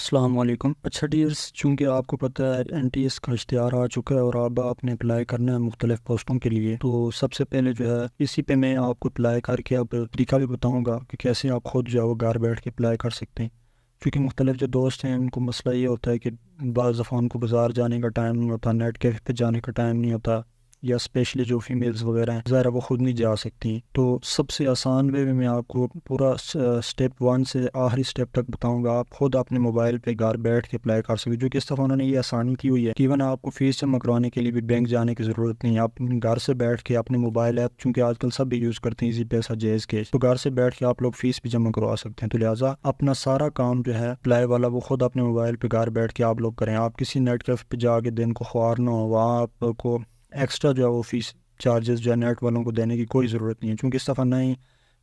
السلام علیکم۔ اچھا ڈیئرس، چونکہ آپ کو پتہ ہے NTS کا اشتہار آ چکا ہے اور اب آپ نے اپلائی کرنا ہے مختلف پوسٹوں کے لیے، تو سب سے پہلے جو ہے اسی پہ میں آپ کو اپلائی کر کے اب طریقہ بھی بتاؤں گا کہ کیسے آپ خود جو ہے وہ گھر بیٹھ کے اپلائی کر سکتے ہیں۔ کیونکہ مختلف جو دوست ہیں ان کو مسئلہ یہ ہوتا ہے کہ بعض دفعہ ان کو بازار جانے کا ٹائم نہیں ہوتا، نیٹ کیفے پہ جانے کا ٹائم نہیں ہوتا، یا اسپیشلی جو فیمیلز وغیرہ ہیں ظاہر ہے وہ خود نہیں جا سکتی۔ تو سب سے آسان وے میں آپ کو پورا سٹیپ 1 سے آخری سٹیپ تک بتاؤں گا، آپ خود اپنے موبائل پہ گھر بیٹھ کے اپلائی کر سکتے، جو کہ اس دفعہ انہوں نے یہ آسانی کی ہوئی ہے کہ ایون آپ کو فیس جمع کروانے کے لیے بھی بینک جانے کی ضرورت نہیں ہے۔ آپ گھر سے بیٹھ کے اپنے موبائل ایپ، چونکہ آج کل سب بھی یوز کرتے ہیں ایزی پیسہ جیز کیش، تو گھر سے بیٹھ کے آپ لوگ فیس بھی جمع کروا سکتے ہیں۔ تو لہٰذا اپنا سارا کام جو ہے اپلائی والا وہ خود اپنے موبائل پہ گھر بیٹھ کے آپ لوگ کریں۔ آپ کسی نیٹ کیفے پہ جا کے دن کو خوار نہ ہو، وہاں آپ کو ایکسٹرا جو ہے وہ فیس چارجز جو ہے نیٹ والوں کو دینے کی کوئی ضرورت نہیں ہے، چونکہ اس دفعہ نہ ہی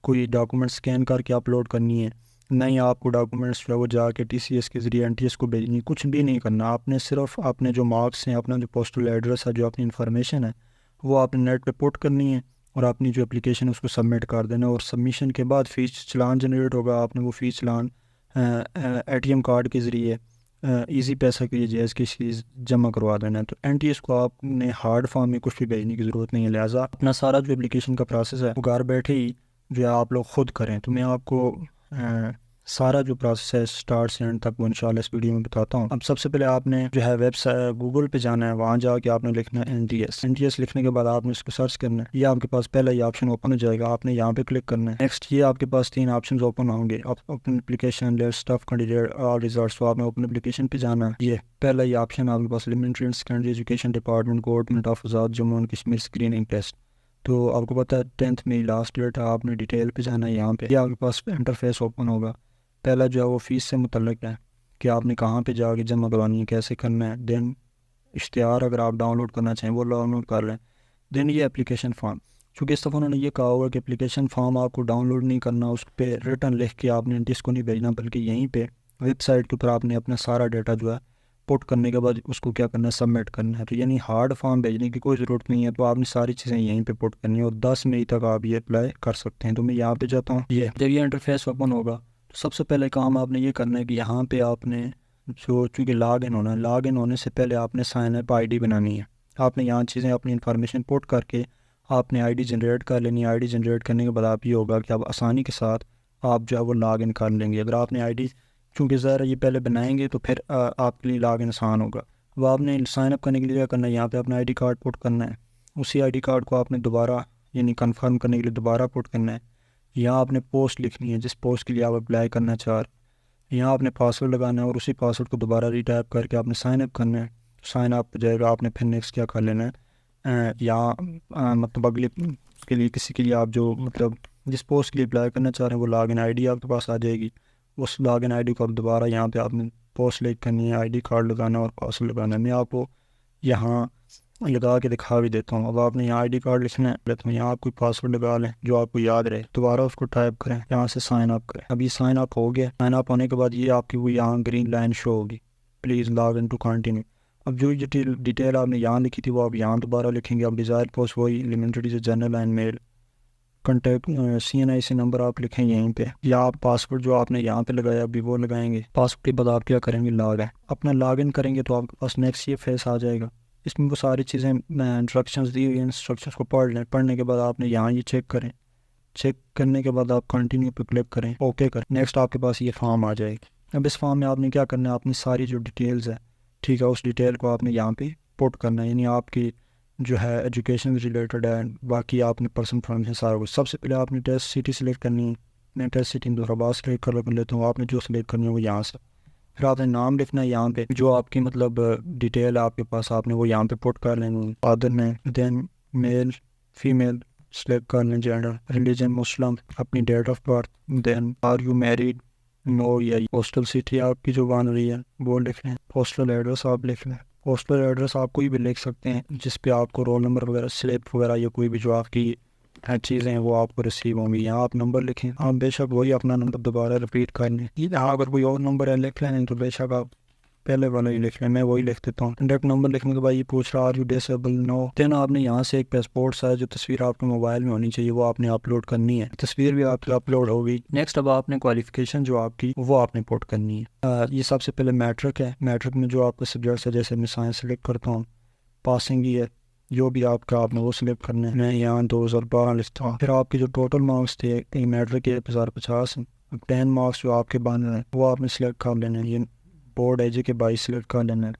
کوئی ڈاکومنٹ اسکین کر کے اپلوڈ کرنی ہے، نہ ہی آپ کو ڈاکومنٹس جو ہے وہ جا کے TCS کے ذریعے NTS کو بھیجنی، کچھ بھی نہیں کرنا۔ آپ نے صرف اپنے جو مارکس ہیں، اپنا جو پوسٹل ایڈریس ہے، جو اپنی انفارمیشن ہے، وہ آپ نے نیٹ پہ پٹ کرنی ہے اور اپنی جو اپلیکیشن ہے اس کو سبمٹ کر دینا، اور سبمیشن کے بعد فیس چلان جنریٹ ہوگا۔ آپ نے وہ فیس چلان ATM کارڈ کے ذریعے ایزی پیسہ کے لیے جیز کی چیز جمع کروا دینا ہے۔ تو NTS کو آپ نے ہارڈ فارم میں کچھ بھی بھیجنے کی ضرورت نہیں ہے، لہٰذا اپنا سارا جو اپلیکیشن کا پروسیس ہے وہ گھر بیٹھے ہی جو ہے آپ لوگ خود کریں۔ تو میں آپ کو سارا جو پروسیس ہے سٹارٹ سے اینڈ تک وہ انشاءاللہ اس ویڈیو میں بتاتا ہوں۔ اب سب سے پہلے آپ نے جو ہے ویب سائٹ گوگل پہ جانا ہے، وہاں جا کے آپ نے لکھنا ہے NTS لکھنے کے بعد آپ نے اس کو سرچ کرنا ہے، یہ آپ کے پاس پہلا ہی آپشن اوپن ہو جائے گا، آپ نے یہاں پہ کلک کرنا ہے۔ نیکسٹ یہ آپ کے پاس 3 آپشنز اوپن ہوں گے، open application, list of candidate, all results, تو آپ نے اوپن اپلیکیشن پہ جانا ہے۔ یہ پہلا ہی آپشن آپ کے پاس elementary and secondary education department government of Azad Jammu and Kashmir screening test, تو آپ کو پتہ ہے 10 مئی لاسٹ ڈیٹ ہے، آپ نے ڈیٹیل پہ جانا ہے۔ یہاں پہ یہ آپ کے پاس انٹرفیس اوپن ہوگا، پہلا جو ہے وہ فیس سے متعلق ہے کہ آپ نے کہاں پہ جا کے جمع کروانی ہے، کیسے کرنا ہے۔ دین اشتہار اگر آپ ڈاؤن لوڈ کرنا چاہیں وہ ڈاؤن لوڈ کر لیں۔ دین یہ اپلیکیشن فارم، چونکہ اس دفعہ انہوں نے یہ کہا ہوگا کہ اپلیکیشن فارم آپ کو ڈاؤن لوڈ نہیں کرنا، اس پہ ریٹن لکھ کے آپ نے NTS کو نہیں بھیجنا، بلکہ یہیں پہ ویب سائٹ کے اوپر آپ نے اپنا سارا ڈیٹا جو ہے پٹ کرنے کے بعد اس کو کیا کرنا ہے، سبمٹ کرنا ہے۔ تو یعنی ہارڈ فارم بھیجنے کی کوئی ضرورت نہیں ہے، تو آپ نے ساری چیزیں یہیں پہ پٹ کرنی ہے، اور 10 مئی تک آپ یہ اپلائی کر سکتے ہیں۔ تو میں یہاں پہ جاتا ہوں، یہ جب یہ انٹرفیس اوپن ہوگا تو سب سے پہلے کام آپ نے یہ کرنا ہے کہ یہاں پہ آپ نے چونکہ لاگ ان ہونا ہے، لاگ ان ہونے سے پہلے آپ نے سائن اپ ID بنانی ہے۔ آپ نے یہاں چیزیں اپنی انفارمیشن پٹ کر کے آپ نے ID جنریٹ کر لینی ہے۔ ID جنریٹ کرنے کے بعد آپ یہ ہوگا کہ اب آسانی کے ساتھ آپ جو ہے وہ لاگ ان کر لیں گے۔ اگر آپ نے ID چونکہ ظاہر یہ پہلے بنائیں گے تو پھر آپ کے لیے لاگ ان آسان ہوگا۔ وہ آپ نے سائن اپ کرنے کے لیے کیا کرنا ہے، یہاں پہ اپنا ID کارڈ پٹ کرنا ہے، اسی ID کارڈ کو آپ نے دوبارہ یعنی کنفرم کرنے کے لیے دوبارہ پٹ کرنا ہے۔ یہاں آپ نے پوسٹ لکھنی ہے جس پوسٹ کے لیے آپ اپلائی کرنا چاہ رہے، یہاں آپ نے پاسورڈ لگانا ہے اور اسی پاسورڈ کو دوبارہ ریٹائپ کر کے آپ نے سائن اپ کرنا ہے۔ سائن اپ ہو جائے گا، آپ نے پھر نیکسٹ کیا کر لینا ہے، یہاں مطلب اگلے کے لیے کسی کے لیے آپ جو مطلب جس پوسٹ کے لیے اپلائی کرنا چاہ رہے ہیں وہ لاگ ان ID آپ کے پاس آ جائے گی، اس لاگ ان ID کو اب دوبارہ یہاں پہ آپ نے پوسٹ لکھ کرنی ہے، ID کارڈ لگانا ہے اور پاسورڈ لگانا ہے۔ میں آپ کو یہاں لگا کے دکھا بھی دیتا ہوں۔ اب آپ نے یہاں ID کارڈ لکھنا ہے، یہاں آپ کوئی پاسورڈ لگا لیں جو آپ کو یاد رہے، دوبارہ اس کو ٹائپ کریں، یہاں سے سائن اپ کریں۔ اب یہ سائن اپ ہو گیا، سائن اپ ہونے کے بعد یہ آپ کی وہ یہاں گرین لائن شو ہوگی، please log in to continue. اب جو ڈیٹیل آپ نے یہاں لکھی تھی وہ آپ یہاں دوبارہ لکھیں گے۔ اب ڈیزائر پوسٹ وہی ایلیمنٹری سے general and male, contact CNIC number آپ لکھیں یہیں پہ، یا آپ پاسورڈ جو آپ نے یہاں پہ لگایا ابھی وہ لگائیں گے۔ پاسورڈ کے بعد آپ کیا کریں گے، لاگ ان، اپنا لاگ ان کریں گے تو آپ کے پاس نیکسٹ یہ فیس آ جائے گا، اس میں وہ ساری چیزیں انسٹرکشنز دی ہوئی ہیں، انسٹرکشنز کو پڑھ لیں۔ پڑھنے کے بعد آپ نے یہاں یہ چیک کریں، چیک کرنے کے بعد آپ کنٹینیو پہ کلک کریں، اوکے کریں۔ نیکسٹ آپ کے پاس یہ فارم آ جائے گی۔ اب اس فارم میں آپ نے کیا کرنا ہے، اپنی ساری جو ڈیٹیلز ہے، ٹھیک ہے، اس ڈیٹیل کو آپ نے یہاں پہ پٹ کرنا ہے، یعنی آپ کی جو ہے ایجوکیشن ریلیٹڈ ہے، باقی آپ نے پرسنل انفارمیشن سارا کچھ۔ سب سے پہلے آپ نے ٹیسٹ سٹی سلیکٹ کرنی ہے، میں ٹیسٹ سٹی حیدرآباد سلیکٹ کر لیتا ہوں، آپ نے جو سلیکٹ کرنی ہے وہ یہاں سے، پھر آپ نے نام لکھنا ہے یہاں پہ، جو آپ کی مطلب ڈیٹیل آپ کے پاس آپ نے وہ یہاں پہ پٹ کر لینی ہے۔ فادر نے دین میل فیمیل سلیکٹ کر لیں، جینڈر، ریلیجن مسلم، اپنی date of birth, then are you married, no, یا پوسٹل سٹی آپ کی جو بن رہی ہے وہ لکھ لیں، پوسٹل ایڈریس آپ لکھ لیں۔ پوسٹل ایڈریس آپ کوئی بھی لکھ سکتے ہیں جس پہ آپ کو رول نمبر وغیرہ سلپ وغیرہ یا کوئی بھی جو آپ کی چیزیں ہیں وہ آپ کو ریسیو ہوں گی۔ یہاں آپ نمبر لکھیں، آپ بے شک وہی اپنا نمبر دوبارہ رپیٹ کر لیں، یہاں اگر کوئی اور نمبر ہے لکھ لیں، تو بے شک آپ پہلے والا ہی لکھ لیں، میں وہی لکھ دیتا ہوں۔ کنٹیکٹ نمبر لکھنے کے بعد یہ پوچھ رہا آر یو ڈسیبل، نو۔ دین آپ نے یہاں سے ایک پاسپورٹ سائز جو تصویر آپ کے موبائل میں ہونی چاہیے وہ آپ نے اپلوڈ کرنی ہے، تصویر بھی آپ کی اپلوڈ ہوگی۔ نیکسٹ اب آپ نے کوالیفیکیشن جو آپ کی وہ آپ نے پوٹ کرنی ہے۔ یہ سب سے پہلے میٹرک ہے، میٹرک میں جو آپ کا سبجیکٹس ہے، جیسے میں سائنس سلیکٹ کرتا ہوں، پاسنگ ہی ہے، جو بھی آپ کا آپ نے وہ سلیکٹ کرنا ہے، میں یہاں 2012 لکھتا ہوں۔ پھر آپ کے جو ٹوٹل مارکس تھے میٹرک کے 1050، 10 مارکس جو آپ کے بن رہے ہیں وہ آپ نے سلیکٹ کر لینا ہے، یہ بورڈ ہے جی کے 22 سلیکٹ کر لینا ہے۔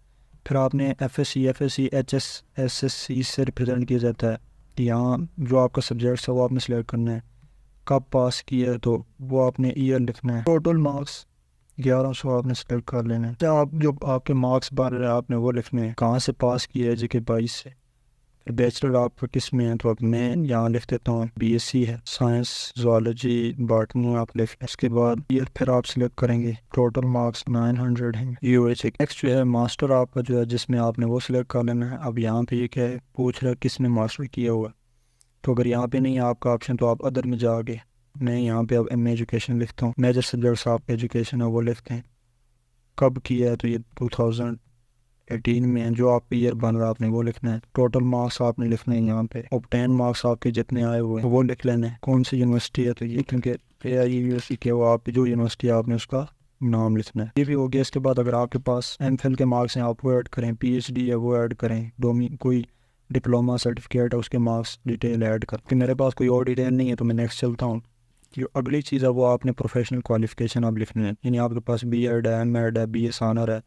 پھر آپ نے F S C S S C سے ریپرزینٹ کیا جاتا ہے کہ یہاں جو آپ کا سبجیکٹس ہے وہ آپ نے سلیکٹ کرنا ہے، کب پاس کیا ہے تو وہ آپ نے ایئر لکھنا ہے، ٹوٹل مارکس 1100 آپ نے سلیکٹ کر لینا ہے۔ آپ جو آپ کے مارکس بن رہے ہیں آپ نے وہ لکھنے ہیں، کہاں سے پاس کیا ہے جی کے 22 سے۔ پھر بیچلر آپ کا کس میں ہے تو اب میں یہاں لکھ دیتا ہوں بی ایس سی ہے، سائنس زوالوجی باٹنی آپ لکھ لیں۔ اس کے بعد ایئر پھر آپ سلیکٹ کریں گے، ٹوٹل مارکس 900 ہیں یو ایچ۔ نیکسٹ جو ہے ماسٹر آپ کا جو ہے جس میں آپ نے وہ سلیکٹ کر لینا ہے۔ اب یہاں پہ یہ کیا ہے پوچھ رہا ہے کس میں ماسٹر کیا ہوا، تو اگر یہاں پہ نہیں ہے آپ کا آپشن تو آپ ادر میں جا کے، میں یہاں پہ اب ایم اے ایجوکیشن لکھتا ہوں، میجر سبجیکٹس آپ کا ایجوکیشن ہے وہ لکھتے ہیں، کب کیا ہے تو یہ 2018 میں ہے، جو آپ کا ایئر بن رہا آپ نے وہ لکھنا ہے، ٹوٹل مارکس آپ نے لکھنا ہے یہاں پہ، اب 10 مارکس آپ کے جتنے آئے ہوئے ہیں وہ لکھ لینے ہیں، کون سی یونیورسٹی ہے تو یہ، کیونکہ اے آئی یونیورسٹی کے وہ آپ جو یونیورسٹی ہے آپ نے اس کا نام لکھنا ہے، یہ بھی ہو گیا۔ اس کے بعد اگر آپ کے پاس ایم فل کے مارکس ہیں آپ وہ ایڈ کریں، پی ایچ ڈی ہے وہ ایڈ کریں، کوئی ڈپلوما سرٹیفکیٹ ہے اس کے مارکس ڈیٹیل ایڈ کر کہ میرے پاس کوئی اور ڈیٹیل نہیں ہے تو میں نیکسٹ چلتا ہوں۔ جو اگلی چیز ہے وہ آپ نے پروفیشنل کوالیفیکیشن آپ لکھنی ہے، یعنی آپ کے پاس بی ایڈ ہے، ایم ایڈ ہے، بی ایس آنر ہے،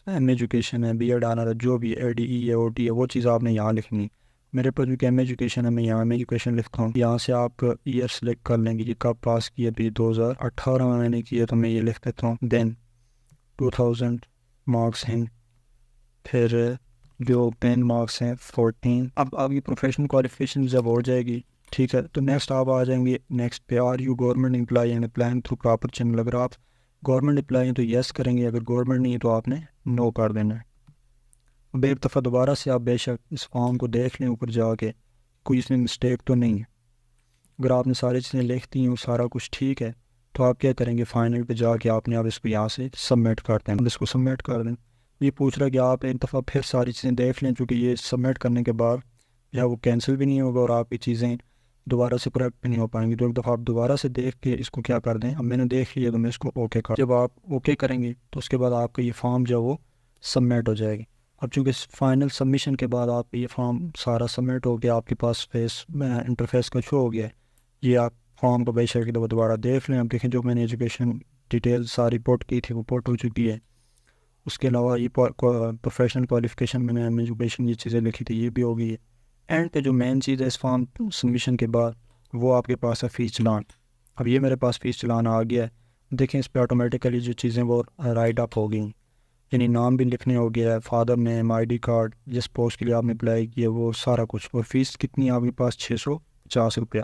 ایم ایجوکیشن ہے، بی ایڈ آنر ہے، جو بھی اے ڈی ای ہے، او ٹی ہے، وہ چیز آپ نے یہاں لکھنی ہے۔ میرے پاس جو کہ ایم ایجوکیشن ہے میں یہاں ایم ایجوکیشن لکھتا ہوں، یہاں سے آپ ایئر سلیکٹ کر لیں گے کہ کب پاس کیا، بھی 2018 میں نے کیا تو میں یہ لکھ دیتا ہوں، دین 2000 مارکس ہیں، پھر جو 10 مارکس ہیں 14۔ اب آپ کی پروفیشنل کوالیفیکیشن جب ہو جائے گی ٹھیک ہے تو نیکسٹ آپ آ جائیں گے نیکسٹ پہ، are you government employee and applying through proper channel. اگر آپ گورنمنٹ امپلائی ہیں تو یس کریں گے، اگر گورنمنٹ نہیں ہے تو آپ نے نو کر دینا ہے۔ اب ایک دفعہ دوبارہ سے آپ بے شک اس فارم کو دیکھ لیں اوپر جا کے، کوئی اس میں مسٹیک تو نہیں ہے۔ اگر آپ نے ساری چیزیں لکھ دی ہیں سارا کچھ ٹھیک ہے تو آپ کیا کریں گے، فائنل پہ جا کے آپ نے اب اس کو یہاں سے سبمٹ کر دیں، اس کو سبمٹ کر دیں۔ یہ پوچھ رہا ہے کہ آپ ایک دفعہ پھر ساری چیزیں دیکھ لیں، چونکہ یہ سبمٹ کرنے کے بعد یا وہ کینسل بھی نہیں ہوگا اور آپ کی چیزیں دوبارہ سے کریکٹ بھی نہیں ہو پائیں گی، تو ایک دفعہ آپ دوبارہ سے دیکھ کے اس کو کیا کر دیں۔ اب میں نے دیکھ لیا تو میں اس کو اوکے کر، جب آپ اوکے کریں گے تو اس کے بعد آپ کا یہ فارم جو وہ سبمٹ ہو جائے گی۔ اب چونکہ فائنل سبمیشن کے بعد آپ کا یہ فارم سارا سبمٹ ہو گیا، آپ کے پاس انٹرفیس کا شو ہو گیا ہے، یہ آپ فارم کو بے شک دوبارہ دیکھ لیں۔ اب دیکھیں جو میں نے ایجوکیشن ڈیٹیل ساری پوٹ کی تھی وہ پوٹ ہو چکی ہے، اس کے علاوہ یہ پروفیشنل کوالیفیکیشن میں نے ایجوکیشن یہ چیزیں لکھی تھی یہ بھی ہو گئی ہے۔ اینڈ پہ جو مین چیز ہے اس فارم سبمیشن کے بعد وہ آپ کے پاس ہے فیس چلان۔ اب یہ میرے پاس فیس چلان آ گیا ہے، دیکھیں اس پہ آٹومیٹیکلی جو چیزیں وہ رائٹ اپ ہو گئی، یعنی نام بھی لکھنے ہو گیا ہے، father name, I D card, جس پوسٹ کے لیے آپ نے اپلائی کیا وہ سارا کچھ، اور فیس کتنی آپ کے پاس 650 روپیہ۔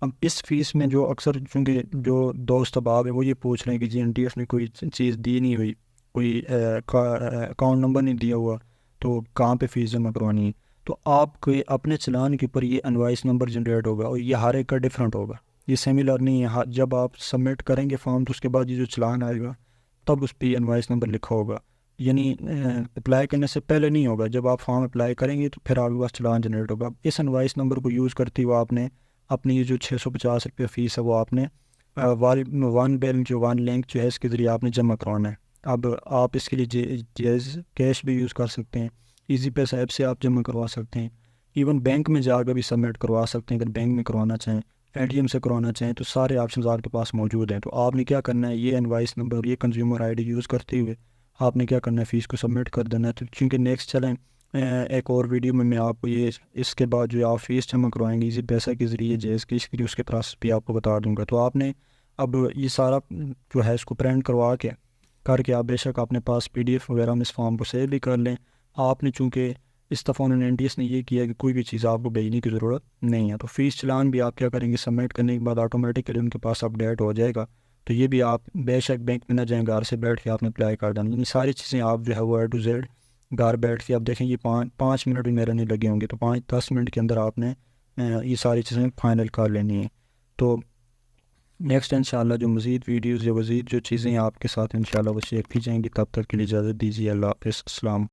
اب اس فیس میں جو اکثر چونکہ جو دوست احباب ہیں وہ یہ پوچھ رہے ہیں کہ جی این ٹی ایس نے کوئی چیز دی نہیں ہوئی، کوئی اکاؤنٹ نمبر نہیں دیا ہوا تو کہاں پہ فیس جمع کروانی ہے، تو آپ کے اپنے چلان کے اوپر یہ انوائس نمبر جنریٹ ہوگا اور یہ ہر ایک کا ڈیفرنٹ ہوگا، یہ سیملر نہیں ہے۔ جب آپ سبمٹ کریں گے فارم تو اس کے بعد یہ جو چلان آئے گا تب اس پہ انوائس نمبر لکھا ہوگا، یعنی اپلائی کرنے سے پہلے نہیں ہوگا، جب آپ فارم اپلائی کریں گے تو پھر آپ کے پاس چلان جنریٹ ہوگا۔ اس انوائس نمبر کو یوز کرتے ہوئے آپ نے اپنی یہ جو 650 روپیہ فیس ہے وہ آپ نے ون بل جو ون لنک جو ہے اس کے ذریعے آپ نے جمع کروانا ہے۔ اب آپ اس کے لیے کیش بھی یوز کر سکتے ہیں، ایزی پیسہ ایپ سے آپ جمع کروا سکتے ہیں، ایون بینک میں جا کر بھی سبمٹ کروا سکتے ہیں، اگر بینک میں کروانا چاہیں، اے ٹی ایم سے کروانا چاہیں تو سارے آپشنز آپ کے پاس موجود ہیں۔ تو آپ نے کیا کرنا ہے، یہ انوائس نمبر یہ کنزیومر آئی ڈی یوز کرتے ہوئے آپ نے کیا کرنا ہے، فیس کو سبمٹ کر دینا ہے۔ تو چونکہ نیکسٹ چلیں ایک اور ویڈیو میں آپ کو یہ اس کے بعد جو آپ فیس جمع کروائیں گے ایزی پیسہ کے ذریعے جیز کے اس کے پروسیس بھی آپ کو بتا دوں گا۔ تو آپ نے اب یہ سارا جو ہے اس کو پرنٹ کروا کے کر کے آپ بے شک اپنے پاس پی ڈی ایف وغیرہ میں اس فارم کو سیو بھی کر لیں۔ آپ نے چونکہ اس دفعہ انہوں نے این ٹی ایس نے یہ کیا کہ کوئی بھی چیز آپ کو بھیجنے کی ضرورت نہیں ہے، تو فیس چلان بھی آپ کیا کریں گے، سبمٹ کرنے کے بعد آٹومیٹکلی ان کے پاس اپڈیٹ ہو جائے گا۔ تو یہ بھی آپ بے شک بینک میں نہ جائیں، گھر سے بیٹھ کے آپ نے اپلائی کر دینا، یعنی ساری چیزیں آپ جو ہے وہ اے ٹو زیڈ گھر بیٹھ کے، اب دیکھیں یہ 5 منٹ بھی میرے نہیں لگے ہوں گے، تو 5-10 منٹ کے اندر آپ نے یہ ساری چیزیں فائنل کر لینی ہیں۔ تو نیکسٹ انشاءاللہ جو مزید ویڈیوز یا مزید جو چیزیں آپ کے ساتھ انشاءاللہ وہ شیئر کی جائیں گی، تب تک کے لیے اجازت دیجیے۔ اللہ حافظ، السلام۔